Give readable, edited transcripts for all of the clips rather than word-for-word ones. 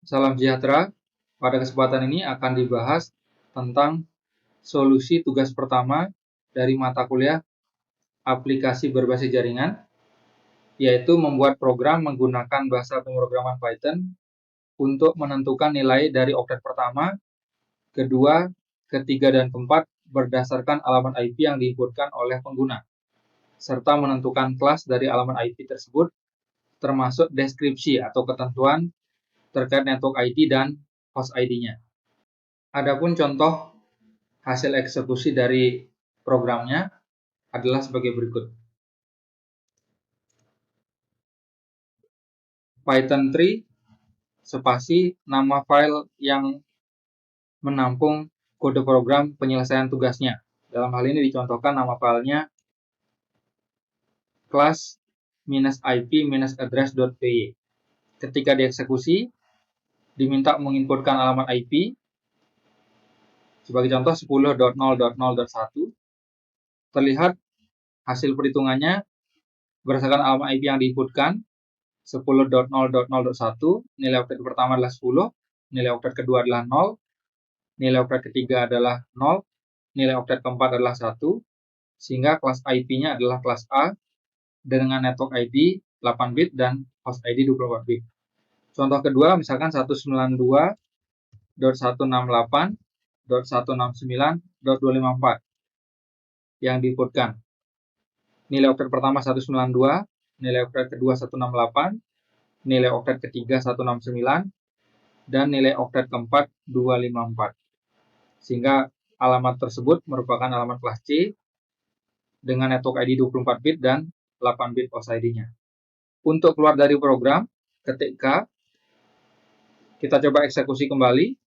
Salam sejahtera. Pada kesempatan ini akan dibahas tentang solusi tugas pertama dari mata kuliah aplikasi berbasis jaringan, yaitu membuat program menggunakan bahasa pemrograman Python untuk menentukan nilai dari oktet pertama, kedua, ketiga, dan keempat berdasarkan alamat IP yang diinputkan oleh pengguna, serta menentukan kelas dari alamat IP tersebut, termasuk deskripsi atau ketentuan terkait network ID dan host ID-nya. Adapun contoh hasil eksekusi dari programnya adalah sebagai berikut. Python 3 spasi nama file yang menampung kode program penyelesaian tugasnya. Dalam hal ini dicontohkan nama filenya class-ip-address.py. Ketika dieksekusi, diminta menginputkan alamat IP. Sebagai contoh 10.0.0.1. Terlihat hasil perhitungannya berdasarkan alamat IP yang diinputkan 10.0.0.1, nilai oktet pertama adalah 10, nilai oktet kedua adalah 0, nilai oktet ketiga adalah 0, nilai oktet keempat adalah 1, sehingga kelas IP-nya adalah kelas A dengan network ID 8 bit dan host ID 24 bit. Contoh kedua, misalkan 192.168.169.254 yang diinputkan. Nilai oktet pertama 192, nilai oktet kedua 168, nilai oktet ketiga 169, dan nilai oktet keempat 254. Sehingga alamat tersebut merupakan alamat kelas C dengan network ID 24 bit dan 8 bit host ID-nya. Untuk keluar dari program, ketika kita coba eksekusi kembali,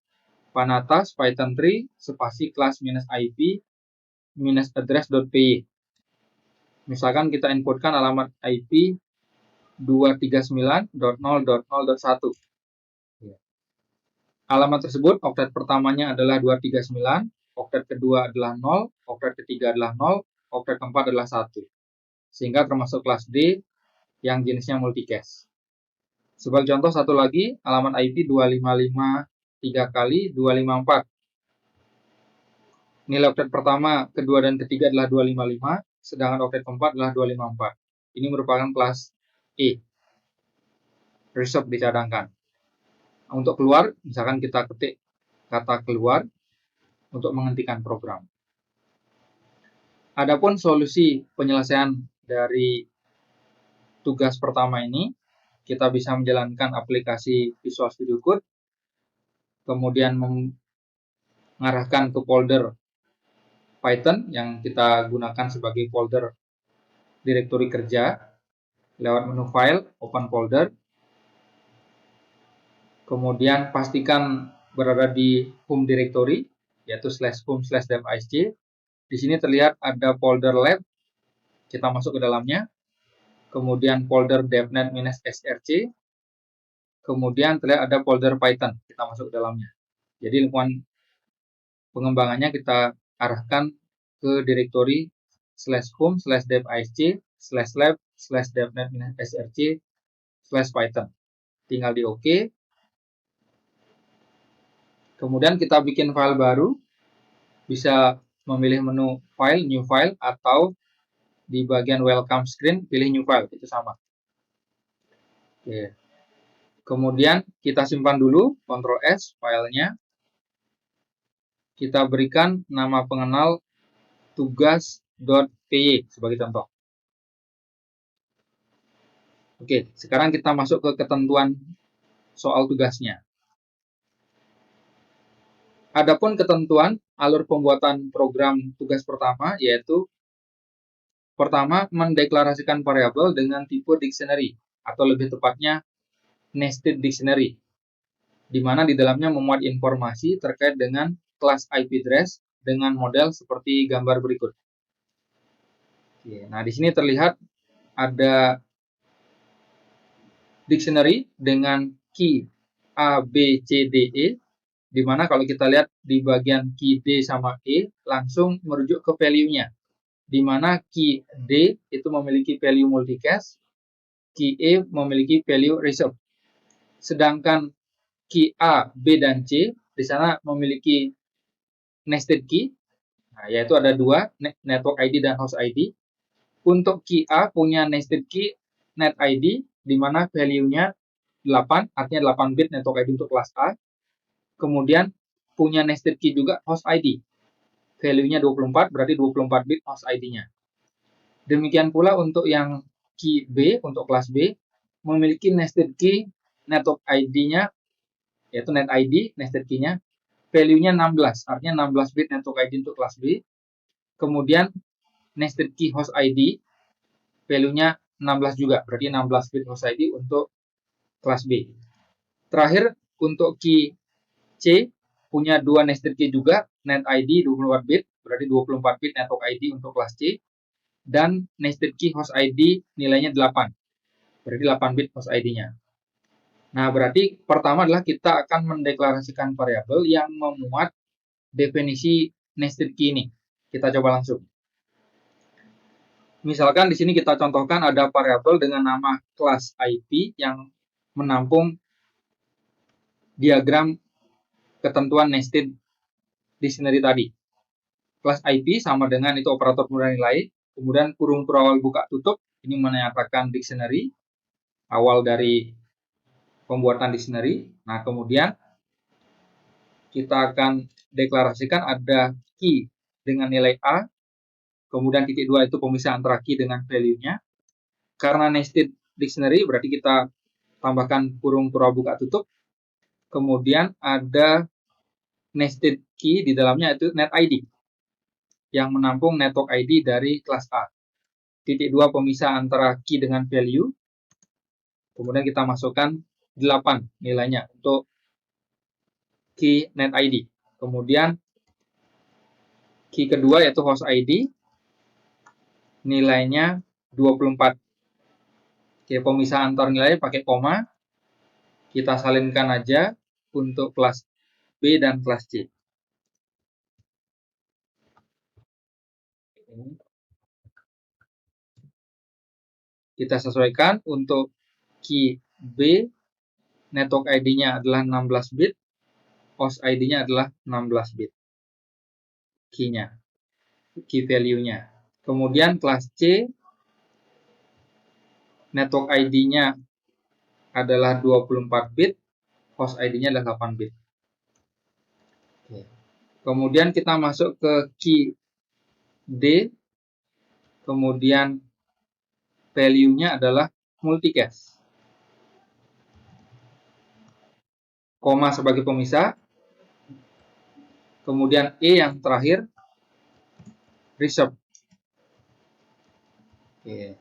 panatas Python 3 spasi class-ip-address.py. Misalkan kita inputkan alamat IP 239.0.0.1. Alamat tersebut, oktet pertamanya adalah 239, oktet kedua adalah 0, oktet ketiga adalah 0, oktet keempat adalah 1. Sehingga termasuk kelas D yang jenisnya multicast. Sebagai contoh satu lagi, alamat IP 255 254. Nilai oktet pertama, kedua, dan ketiga adalah 255, sedangkan oktet keempat adalah 254. Ini merupakan kelas E. Reserve dicadangkan. Untuk keluar, misalkan kita ketik kata keluar untuk menghentikan program. Adapun solusi penyelesaian dari tugas pertama ini, kita bisa menjalankan aplikasi Visual Studio Code, kemudian mengarahkan ke folder Python yang kita gunakan sebagai folder direktori kerja lewat menu File, Open Folder. Kemudian pastikan berada di home directory, yaitu /home/devisc. Di sini terlihat ada folder lab, kita masuk ke dalamnya. Kemudian folder devnet-src. Kemudian terlihat ada folder Python, kita masuk ke dalamnya. Jadi lingkungan pengembangannya kita arahkan ke direktori /home/devisc/lab/devnet-src/Python. Tinggal di OK. Kemudian kita bikin file baru, bisa memilih menu File, New File, atau di bagian Welcome Screen, pilih New File, itu sama. Oke. Kemudian kita simpan dulu, Ctrl S, filenya. Kita berikan nama pengenal tugas.py sebagai contoh. Oke, sekarang kita masuk ke ketentuan soal tugasnya. Adapun ketentuan alur pembuatan program tugas pertama, yaitu pertama, mendeklarasikan variabel dengan tipe dictionary, atau lebih tepatnya nested dictionary, di mana di dalamnya memuat informasi terkait dengan kelas IP address dengan model seperti gambar berikut. Oke, nah, di sini terlihat ada dictionary dengan key A, B, C, D, E, di mana kalau kita lihat di bagian key D sama E, langsung merujuk ke value-nya, di mana key D itu memiliki value multicast, key E memiliki value reserve. Sedangkan key A, B, dan C di sana memiliki nested key, nah, yaitu ada dua, network ID dan host ID. Untuk key A punya nested key net ID, di mana value-nya 8, artinya 8 bit network ID untuk kelas A. Kemudian punya nested key juga host ID, value-nya 24, berarti 24 bit host ID-nya. Demikian pula untuk yang key B, untuk kelas B, memiliki nested key network ID-nya, yaitu net ID, nested key-nya, value-nya 16, artinya 16 bit network ID untuk kelas B. Kemudian nested key host ID, value-nya 16 juga, berarti 16 bit host ID untuk kelas B. Terakhir, untuk key C, punya dua nested key juga, net ID 24 bit, berarti 24 bit network ID untuk kelas C, dan nested key host ID nilainya 8, berarti 8 bit host ID-nya. Nah, berarti pertama adalah kita akan mendeklarasikan variabel yang memuat definisi nested key ini. Kita coba langsung. Misalkan di sini kita contohkan ada variabel dengan nama kelas IP yang menampung diagram ketentuan nested dictionary tadi. Kelas IP sama dengan itu operator pemudahan nilai, kemudian kurung awal buka tutup, ini menyatakan dictionary, awal dari pembuatan dictionary. Nah, kemudian kita akan deklarasikan ada key dengan nilai A, kemudian titik 2 itu pemisah antara key dengan value-nya. Karena nested dictionary, berarti kita tambahkan kurung buka tutup. Kemudian ada nested key di dalamnya, itu net ID, yang menampung network ID dari kelas A. Titik 2 pemisah antara key dengan value. Kemudian kita masukkan 8 nilainya untuk key net ID. Kemudian key kedua yaitu host ID, nilainya 24. Oke, pemisah antar nilai pakai koma. Kita salinkan aja untuk kelas B dan kelas C. Kita sesuaikan untuk key B, network ID-nya adalah 16 bit, host ID-nya adalah 16 bit. Key-nya, key value-nya. Kemudian kelas C, network ID-nya adalah 24 bit, host ID-nya adalah 8 bit. Kemudian kita masuk ke key D, kemudian value-nya adalah multicast. Koma sebagai pemisah. Kemudian E yang terakhir, reserve. Oke.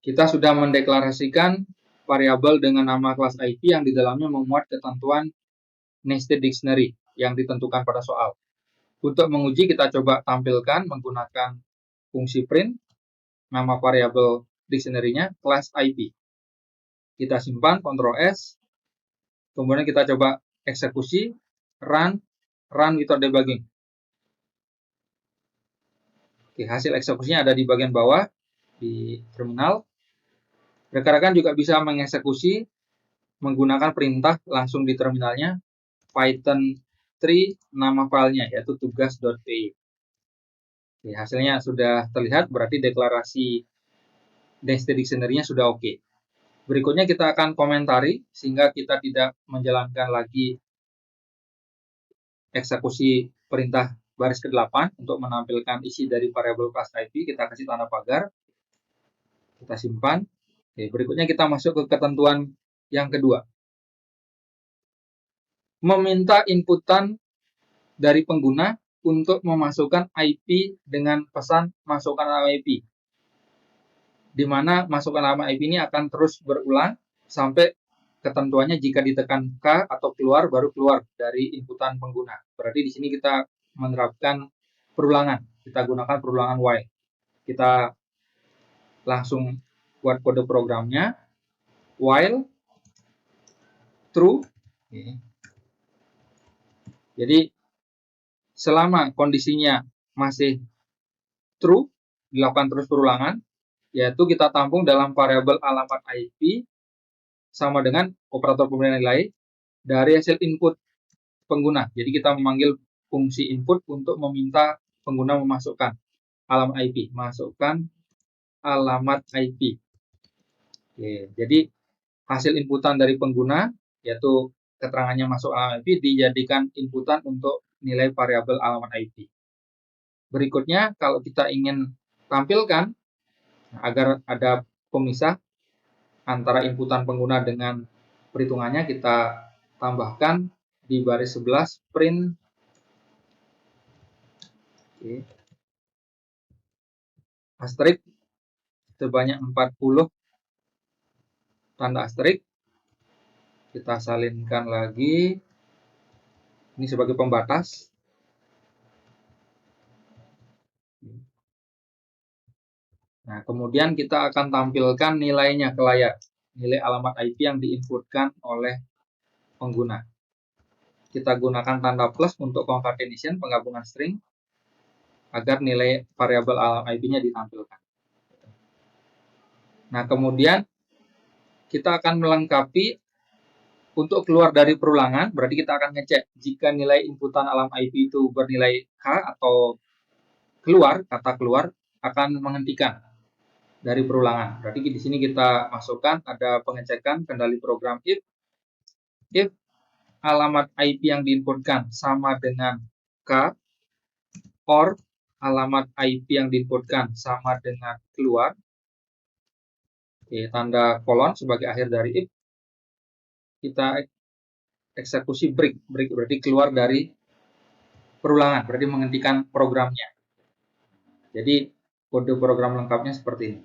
Kita sudah mendeklarasikan variabel dengan nama kelas IP yang di dalamnya memuat ketentuan nested dictionary yang ditentukan pada soal. Untuk menguji kita coba tampilkan menggunakan fungsi print, nama variabel dictionary-nya kelas IP. Kita simpan, Ctrl S, kemudian kita coba eksekusi, run without debugging. Oke, hasil eksekusinya ada di bagian bawah di terminal. Rekan-rekan juga bisa mengeksekusi menggunakan perintah langsung di terminalnya, Python 3 nama filenya yaitu tugas.py. Oke, hasilnya sudah terlihat, berarti deklarasi nested dictionary-nya sudah oke. Berikutnya kita akan komentari sehingga kita tidak menjalankan lagi eksekusi perintah baris ke-8 untuk menampilkan isi dari variabel kelas IP. Kita kasih tanda pagar, kita simpan. Oke, berikutnya kita masuk ke ketentuan yang kedua. Meminta inputan dari pengguna untuk memasukkan IP dengan pesan masukkan nama IP. Di mana masukkan nama IP ini akan terus berulang sampai ketentuannya jika ditekan K atau keluar baru keluar dari inputan pengguna. Berarti di sini kita menerapkan perulangan. Kita gunakan perulangan while. Kita langsung buat kode programnya. While true. Jadi selama kondisinya masih true, dilakukan terus perulangan, yaitu kita tampung dalam variabel alamat IP sama dengan operator pemudahan nilai, dari hasil input pengguna. Jadi kita memanggil fungsi input untuk meminta pengguna memasukkan alamat IP, masukkan alamat IP. Oke, jadi hasil inputan dari pengguna, yaitu keterangannya masuk alamat IP, dijadikan inputan untuk nilai variabel alamat IP. Berikutnya, kalau kita ingin tampilkan agar ada pemisah antara inputan pengguna dengan perhitungannya, kita tambahkan di baris 11 print asterisk sebanyak 40 tanda asterisk. Kita salinkan lagi. Ini sebagai pembatas. Nah, kemudian kita akan tampilkan nilainya ke layar. Nilai alamat IP yang diinputkan oleh pengguna. Kita gunakan tanda plus untuk concatenation, penggabungan string, agar nilai variabel alamat IP-nya ditampilkan. Nah, kemudian kita akan melengkapi untuk keluar dari perulangan, berarti kita akan ngecek jika nilai inputan alamat IP itu bernilai K atau keluar, kata keluar, akan menghentikan dari perulangan. Berarti di sini kita masukkan ada pengecekan kendali program if alamat IP yang diinputkan sama dengan K or alamat IP yang diinputkan sama dengan keluar. Oke, tanda kolon sebagai akhir dari if. Kita eksekusi break berarti keluar dari perulangan, berarti menghentikan programnya. Jadi kode program lengkapnya seperti ini.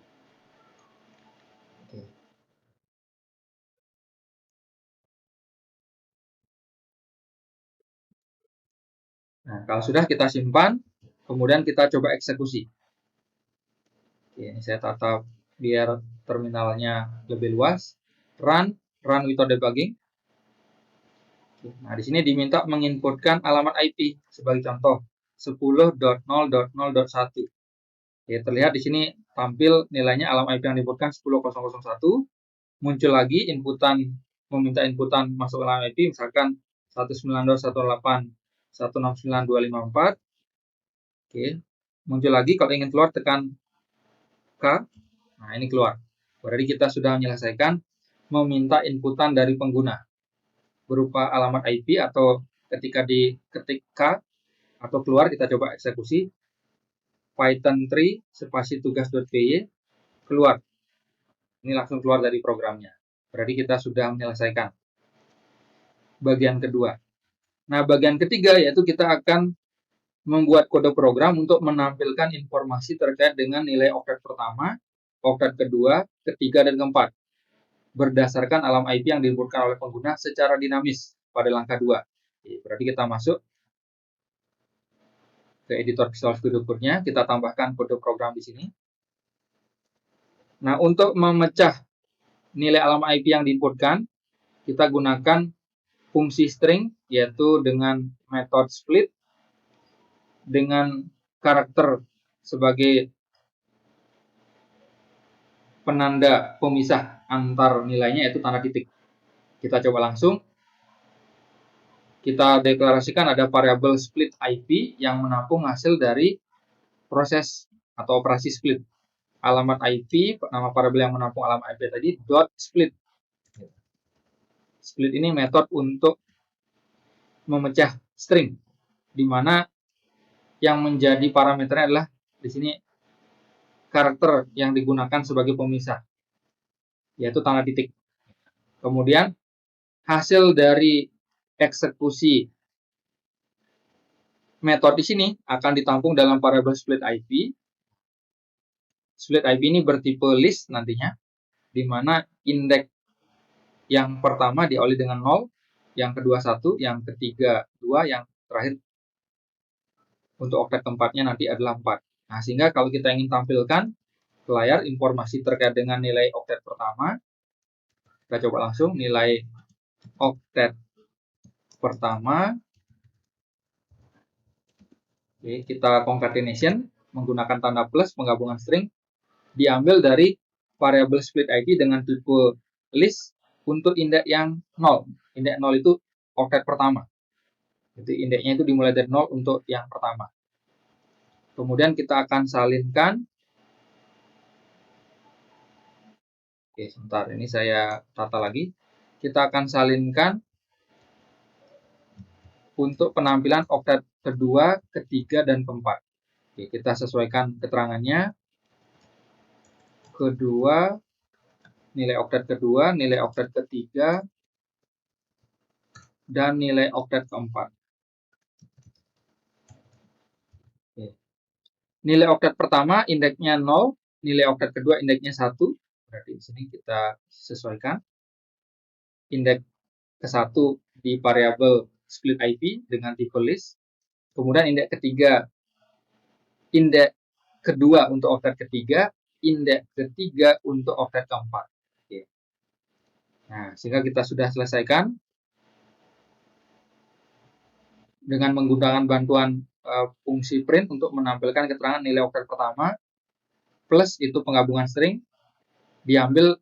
Nah, kalau sudah kita simpan, kemudian kita coba eksekusi. Oke, ini saya tata biar terminalnya lebih luas. Run without debugging. Nah, di sini diminta menginputkan alamat IP sebagai contoh 10.0.0.1. Oke, terlihat di sini tampil nilainya alamat IP yang diinputkan 10.0.0.1. Muncul lagi inputan, meminta inputan masuk alamat IP misalkan 192.168.169.254. Oke, muncul lagi. Kalau ingin keluar tekan K. Nah, ini keluar. Berarti kita sudah menyelesaikan meminta inputan dari pengguna berupa alamat IP, atau ketika diketik K atau keluar, kita coba eksekusi Python 3 spasi tugas.py keluar. Ini langsung keluar dari programnya. Berarti kita sudah menyelesaikan bagian kedua. Nah, bagian ketiga yaitu kita akan membuat kode program untuk menampilkan informasi terkait dengan nilai oktet pertama, oktet kedua, ketiga, dan keempat berdasarkan alamat IP yang diinputkan oleh pengguna secara dinamis pada langkah 2. Berarti kita masuk ke editor Visual Studio Code-nya, kita tambahkan kode program di sini. Nah, untuk memecah nilai alamat IP yang diinputkan, kita gunakan fungsi string, yaitu dengan metode split dengan karakter sebagai penanda pemisah antar nilainya, yaitu tanda titik. Kita coba langsung. Kita deklarasikan ada variabel split IP yang menampung hasil dari proses atau operasi split. Alamat IP, nama variabel yang menampung alamat IP tadi, dot split. Split ini metode untuk memecah string, di mana yang menjadi parameternya adalah di sini karakter yang digunakan sebagai pemisah, yaitu tanda titik. Kemudian hasil dari eksekusi metode di sini akan ditampung dalam variabel split IP. Split IP ini bertipe list nantinya, di mana indeks yang pertama diawali dengan 0, yang kedua 1, yang ketiga 2, yang terakhir untuk oktet keempatnya nanti adalah 4. Nah, sehingga kalau kita ingin tampilkan ke layar informasi terkait dengan nilai oktet pertama, kita coba langsung nilai oktet pertama. Oke, kita concatenation menggunakan tanda plus penggabungan string, diambil dari variabel split ID dengan tipe list untuk indeks yang 0. Indeks 0 itu oktet pertama. Jadi indeksnya itu dimulai dari 0 untuk yang pertama. Kemudian kita akan salinkan. Oke, sebentar. Ini saya tata lagi. Kita akan salinkan untuk penampilan oktet kedua, ketiga, dan keempat. Oke, kita sesuaikan keterangannya. Kedua, nilai oktet kedua, nilai oktet ketiga, dan nilai oktet keempat. Oke. Nilai oktet pertama indeksnya 0, nilai oktet kedua indeksnya 1. Berarti di sini kita sesuaikan. Indeks ke-1 di variabel split IP dengan tipe list. Kemudian indeks ketiga, indeks kedua untuk oktet ketiga, indeks ketiga untuk oktet keempat. Oke. Nah, sehingga kita sudah selesaikan dengan menggunakan bantuan fungsi print untuk menampilkan keterangan nilai oktet pertama, plus itu penggabungan string, diambil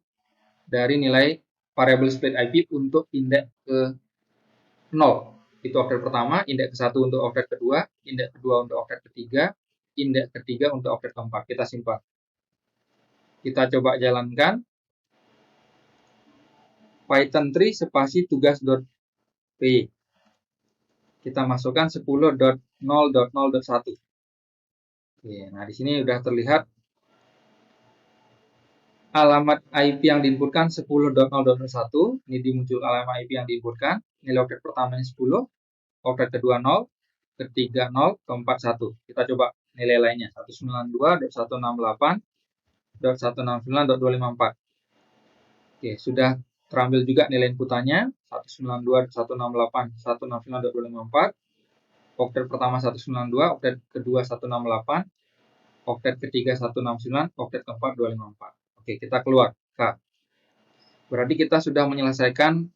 dari nilai variabel split IP untuk indeks ke 0. Itu oktet pertama, indeks ke-1 untuk oktet kedua, indeks kedua untuk oktet ketiga, indeks ketiga untuk oktet keempat. Kita simpan. Kita coba jalankan. Python 3 spasi tugas.py. Kita masukkan 10.0.0.1. Oke, nah di sini sudah terlihat alamat IP yang diinputkan 10.0.1. Ini dimuncul alamat IP yang diinputkan. Nilai oktet pertamanya 10, oktet kedua 0, ketiga 0, keempat 1. Kita coba nilai lainnya. 192.168.169.254. Oke, sudah terambil juga nilai inputannya. 192.168.169.254. Oktet pertama 192, oktet kedua 168, oktet ketiga 169, oktet keempat 254. Oke, kita keluar K. Berarti kita sudah menyelesaikan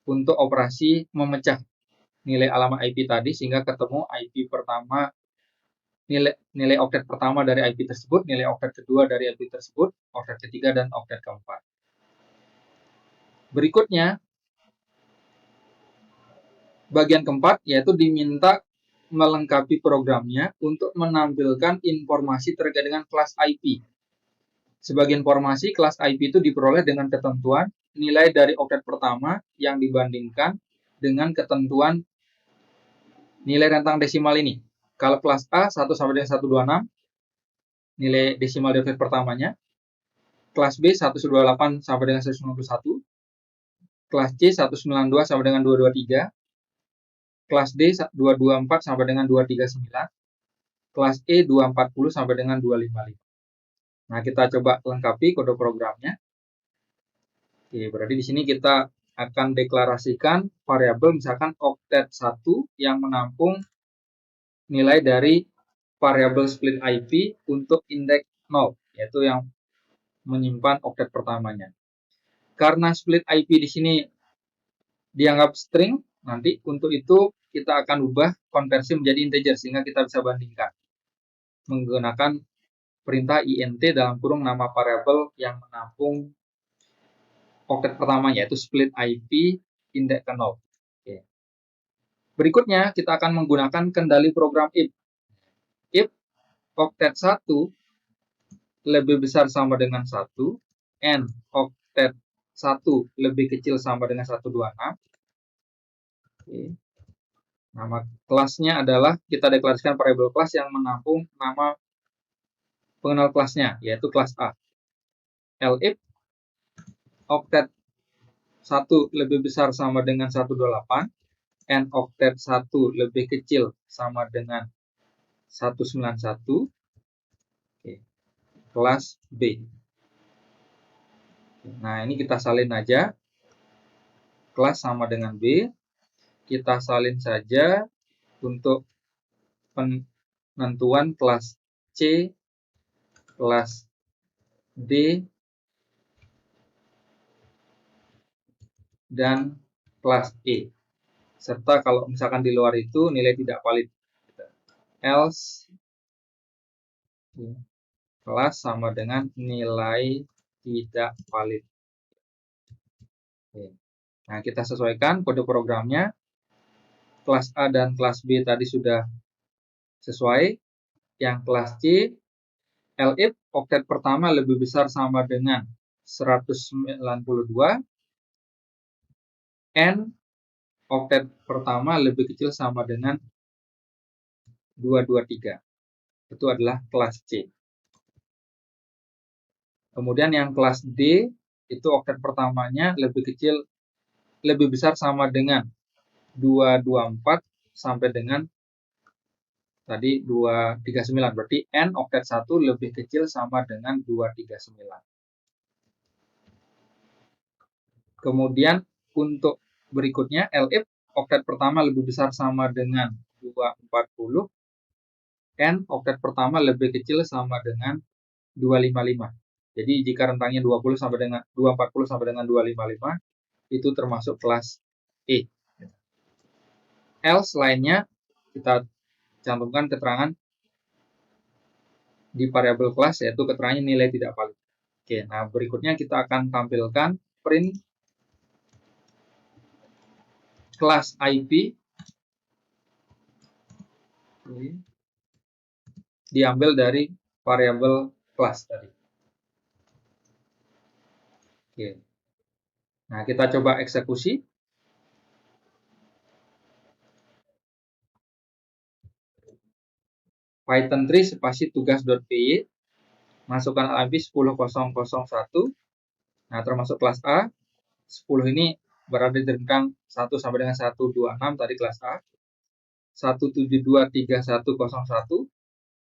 untuk operasi memecah nilai alamat IP tadi sehingga ketemu IP pertama, nilai oktet pertama dari IP tersebut, nilai oktet kedua dari IP tersebut, oktet ketiga, dan oktet keempat. Berikutnya, bagian keempat yaitu diminta melengkapi programnya untuk menampilkan informasi terkait dengan kelas IP. Sebagai informasi, kelas IP itu diperoleh dengan ketentuan nilai dari oktet pertama yang dibandingkan dengan ketentuan nilai rentang desimal ini. Kalau kelas A 1 sampai dengan 126, nilai desimal dari oktet pertamanya. Kelas B 128 sampai dengan 191. Kelas C 192 sampai dengan 223. Kelas D 224 sampai dengan 239. Kelas E 240 sampai dengan 255. Nah, kita coba lengkapi kode programnya. Oke, berarti di sini kita akan deklarasikan variabel misalkan oktet 1 yang menampung nilai dari variabel split IP untuk indeks 0, yaitu yang menyimpan oktet pertamanya. Karena split IP di sini dianggap string, nanti untuk itu kita akan ubah konversi menjadi integer sehingga kita bisa bandingkan menggunakan perintah int dalam kurung nama variabel yang menampung oktet pertama yaitu split IP indeks ke 0. Oke. Berikutnya kita akan menggunakan kendali program if. If oktet 1 lebih besar sama dengan 1 and oktet 1 lebih kecil sama dengan 126. Oke. Nama kelasnya adalah kita deklarasikan variabel kelas yang menampung nama pengenal kelasnya yaitu kelas A. Elif oktet 1 lebih besar sama dengan 128 and oktet 1 lebih kecil sama dengan 191. Oke. Kelas B. Nah, ini kita salin aja. Kelas sama dengan B. Kita salin saja untuk penentuan kelas C, kelas D, dan kelas E. Serta kalau misalkan di luar itu nilai tidak valid. Else kelas sama dengan nilai tidak valid. Nah, kita sesuaikan kode programnya. Kelas A dan kelas B tadi sudah sesuai. Yang kelas C, elif oktet pertama lebih besar sama dengan 192, N oktet pertama lebih kecil sama dengan 223. Itu adalah kelas C. Kemudian yang kelas D, itu oktet pertamanya lebih besar sama dengan 224 sampai dengan tadi 239. Berarti N oktet 1 lebih kecil sama dengan 239. Kemudian untuk berikutnya, elif oktet pertama lebih besar sama dengan 240. N oktet pertama lebih kecil sama dengan 255. Jadi jika rentangnya 20 sampai dengan 240 sampai dengan 255 itu termasuk kelas E. Else lainnya kita cantumkan keterangan di variabel kelas, yaitu keterangannya nilai tidak valid. Oke, nah berikutnya kita akan tampilkan print kelas IP diambil dari variabel kelas tadi. Oke. Nah, kita coba eksekusi. Python 3 spasi tugas.py, masukkan IP 10001. Nah, termasuk kelas A. 10 ini berada di rentang 1 sampai dengan 126 tadi kelas A. 1723101.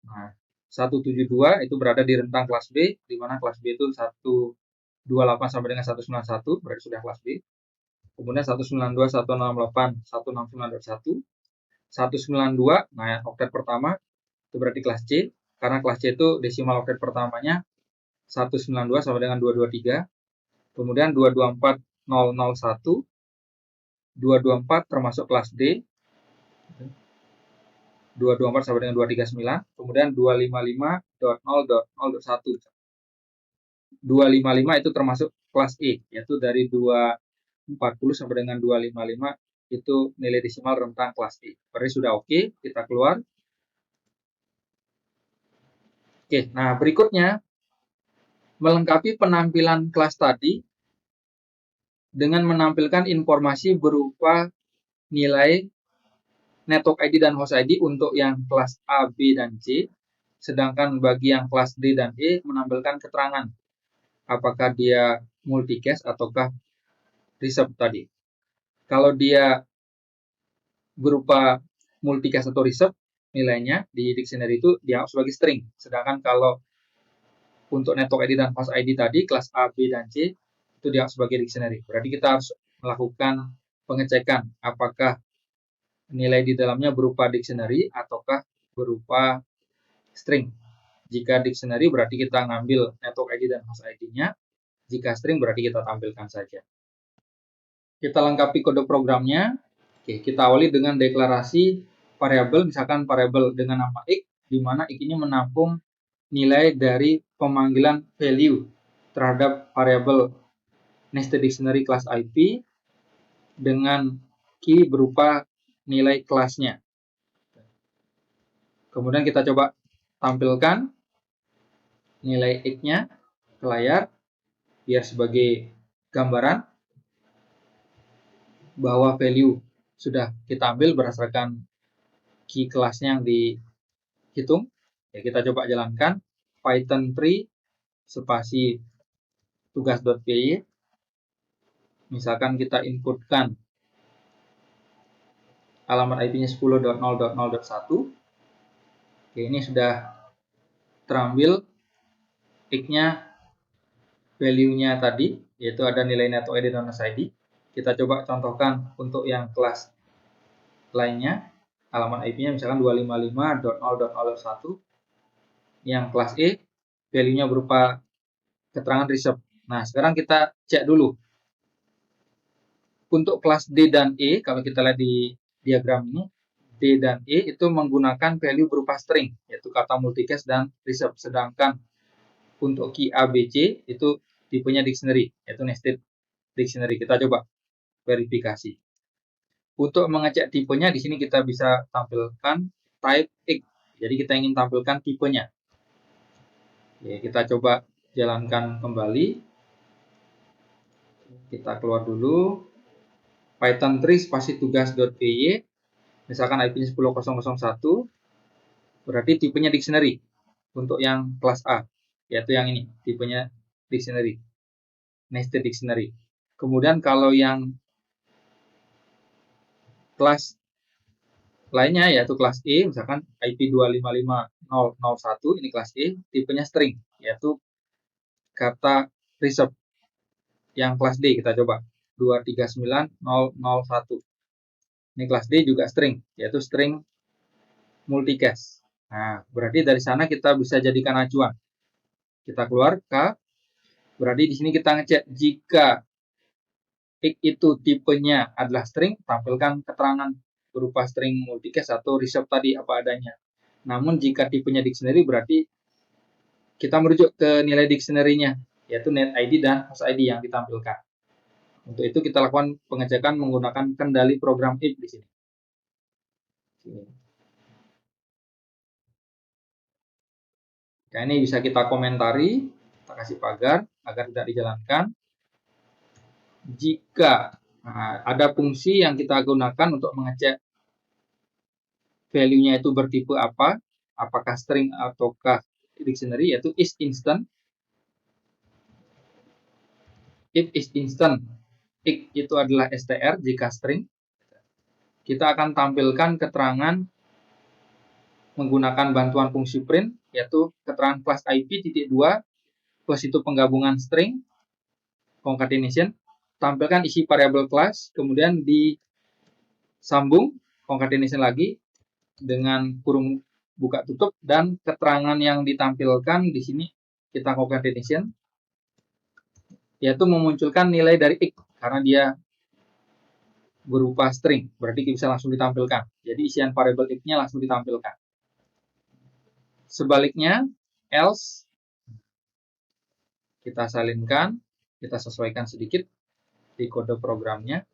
Nah, 172 itu berada di rentang kelas B, di mana kelas B itu 128 sampai dengan 191, berarti sudah kelas B. Kemudian 192, 168, 169.1, 192, nah oktet pertama itu berarti kelas C, karena kelas C itu desimal oktet pertamanya 192 sampai dengan 223. Kemudian 224001, 224 termasuk kelas D, 224 sampai dengan 239, kemudian 255.0.0.1. 255 itu termasuk kelas E, yaitu dari 240 sampai dengan 255 itu nilai desimal rentang kelas E. Berarti sudah oke, kita keluar. Oke, nah berikutnya melengkapi penampilan kelas tadi dengan menampilkan informasi berupa nilai network ID dan host ID untuk yang kelas A, B, dan C. Sedangkan bagi yang kelas D dan E menampilkan keterangan apakah dia multicast ataukah reserved tadi. Kalau dia berupa multicast atau reserved, nilainya di dictionary itu dianggap sebagai string. Sedangkan kalau untuk network ID dan host ID tadi, kelas A, B, dan C, itu dianggap sebagai dictionary. Berarti kita harus melakukan pengecekan apakah nilai di dalamnya berupa dictionary ataukah berupa string. Jika dictionary berarti kita ngambil network ID dan host ID-nya. Jika string berarti kita tampilkan saja. Kita lengkapi kode programnya. Oke, kita awali dengan deklarasi variabel, misalkan variabel dengan nama x, di mana x ini menampung nilai dari pemanggilan value terhadap variabel nested dictionary kelas IP dengan key berupa nilai kelasnya. Kemudian kita coba tampilkan nilai x-nya ke layar biar sebagai gambaran bahwa value sudah kita ambil berdasarkan key kelasnya yang dihitung. Ya, kita coba jalankan Python 3 spasi tugas.py. Misalkan kita inputkan alamat IP-nya 10.0.0.1. Oke, ini sudah terambil x-nya value-nya tadi, yaitu ada nilai network ID dan host ID. Kita coba contohkan untuk yang kelas lainnya, alamat IP-nya misalkan 255.0.0.1. Yang kelas E, value-nya berupa keterangan reserved. Nah, sekarang kita cek dulu. Untuk kelas D dan E, kalau kita lihat di diagram ini, D dan E itu menggunakan value berupa string, yaitu kata multicast dan reserved. Sedangkan untuk key A, B, C itu tipenya dictionary, yaitu nested dictionary. Kita coba verifikasi. Untuk mengecek tipenya, di sini kita bisa tampilkan type X. Jadi kita ingin tampilkan tipenya. Oke, kita coba jalankan kembali. Kita keluar dulu. Python 3 spasi tugas.py. Misalkan IP-nya 10.0.1. Berarti tipenya dictionary. Untuk yang kelas A, yaitu yang ini, tipenya dictionary. Nested dictionary. Kemudian kalau yang kelas lainnya yaitu kelas E, misalkan IP 255.0.0.1, ini kelas E, tipenya string, yaitu kata reserve. Yang kelas D kita coba 239.0.0.1. Ini kelas D juga string, yaitu string multicast. Nah, berarti dari sana kita bisa jadikan acuan. Kita keluar K, berarti di sini kita ngecek jika X itu tipenya adalah string, tampilkan keterangan berupa string multicast atau reserve tadi apa adanya. Namun jika tipenya dictionary berarti kita merujuk ke nilai dictionary-nya, yaitu net ID dan host ID yang ditampilkan. Untuk itu kita lakukan pengecekan menggunakan kendali program if di sini. Nah, ini bisa kita komentari, kita kasih pagar agar tidak dijalankan. Jika ada fungsi yang kita gunakan untuk mengecek value-nya itu bertipe apa, apakah string ataukah dictionary, yaitu isInstant. If isInstant, X itu adalah str jika string. Kita akan tampilkan keterangan menggunakan bantuan fungsi print, yaitu keterangan class IP.2 plus itu penggabungan string concatenation, tampilkan isi variabel class, kemudian disambung concatenation lagi dengan kurung buka tutup, dan keterangan yang ditampilkan di sini kita concatenation, yaitu memunculkan nilai dari X karena dia berupa string, berarti bisa langsung ditampilkan. Jadi isian variabel X-nya langsung ditampilkan. Sebaliknya, else, kita salinkan, kita sesuaikan sedikit di kode programnya.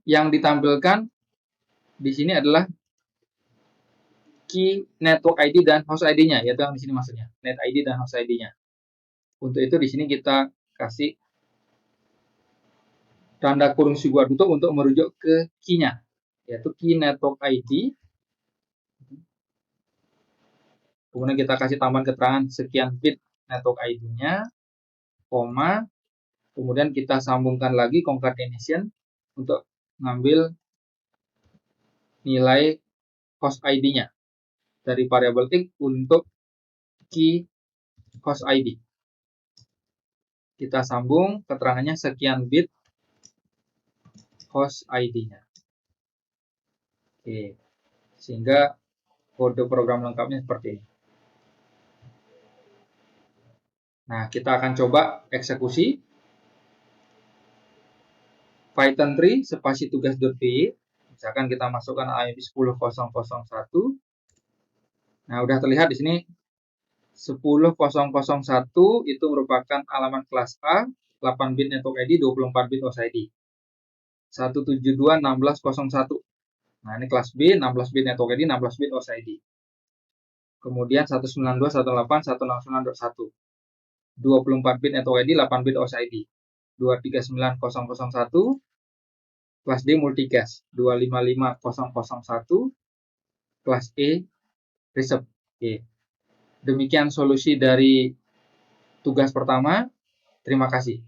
Yang ditampilkan di sini adalah key network ID dan host ID-nya, yaitu yang di sini maksudnya, net ID dan host ID-nya. Untuk itu di sini kita kasih tanda kurung siguar tutup untuk merujuk ke key-nya, yaitu key network ID. Kemudian kita kasih tambahan keterangan sekian bit network ID-nya, koma, kemudian kita sambungkan lagi concatenation untuk mengambil nilai host ID-nya dari variabel X untuk key host ID. Kita sambung keterangannya sekian bit host ID-nya. Oke, sehingga kode program lengkapnya seperti ini. Nah, kita akan coba eksekusi. Python 3 spasi tugas.py. Misalkan kita masukkan IP 10.0.1. Nah, udah terlihat di sini 10.0.1 itu merupakan alamat kelas A, 8 bit network ID, 24 bit host ID. 172.16.01. Nah, ini kelas B, 16 bit network ID, 16 bit host ID. Kemudian 192.168.169.1. 24 bit network ID, 8 bit host ID. 239.0.0.1 kelas D multicast. 255.0.0.1 kelas E reserve. Oke. Demikian solusi dari tugas pertama. Terima kasih.